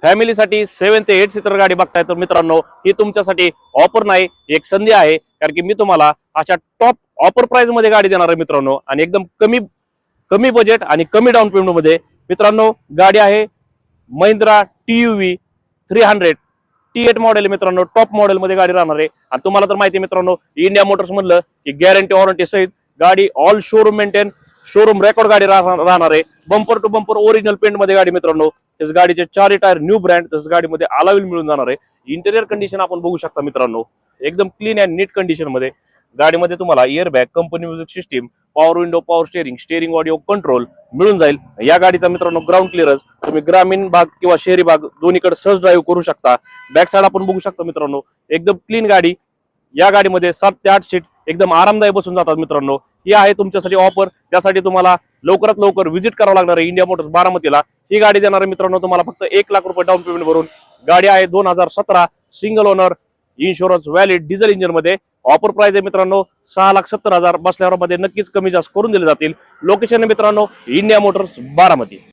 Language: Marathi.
फॅमिलीसाठी 7 ते 8 सीटर गाडी बघताय तर मित्रांनो ही तुमच्यासाठी ऑफर नाही, एक संधी आहे. कारण की मी तुम्हाला अशा टॉप ऑफर प्राइस मध्ये गाडी देणार आहे मित्रांनो, आणि एकदम कमी कमी बजेट आणि कमी डाऊन पेमेंट मध्ये. मित्रांनो गाडी आहे महिंद्रा TUV 300 T8 मॉडेल मित्रांनो, टॉप मॉडेल मध्ये गाडी राहणार आहे. आणि तुम्हाला तर माहिती आहे मित्रांनो, इंडिया मोटर्स म्हणलं की गॅरंटी वॉरंटी सहित गाडी all showroom maintain, showroom record गाडी राहणार आहे. Bumper to bumper original paint मध्ये गाडी मित्रांनो. त्याच गाडीचे 4 टायर न्यू ब्रँड, तसंच गाडीमध्ये अलाविल मिळून जाणार आहे. इंटेरियर कंडिशन आपण बघू शकता मित्रांनो, एकदम क्लीन अँड नीट कंडिशन मध्ये. गाडीमध्ये तुम्हाला air bag, company music system, power window, power steering, steering audio control मिळून जाईल. या गाडीचा मित्रांनो ग्राउंड क्लिअरन्स तुम्ही ग्रामीण भाग किंवा शहरी भाग दोन्हीकडे सहज ड्राईव्ह करू शकता. बॅक साइड आपण बघू शकता मित्रांनो, एकदम क्लीन गाडी. या गाडीमध्ये 7 ते 8 सीट एकदम आरामदायी बसून जातात मित्रांनो. ही आहे तुमच्यासाठी ऑफर. त्यासाठी तुम्हाला लवकरात लवकर व्हिजिट करावं लागणार आहे इंडिया मोटर्स बारामतीला. ही गाडी देणार आहे मित्रांनो तुम्हाला फक्त 1 लाख रुपये डाऊन पेमेंट भरून. गाडी आहे 2017 single owner, insurance valid, diesel engine मध्ये. ऑफर प्राइस आहे मित्रांनो 6,70,000. बसल्यावर मध्ये नक्कीच कमी जास्त करून दिले जातील. लोकेशन मित्रांनो इंडिया मोटर्स बारामती.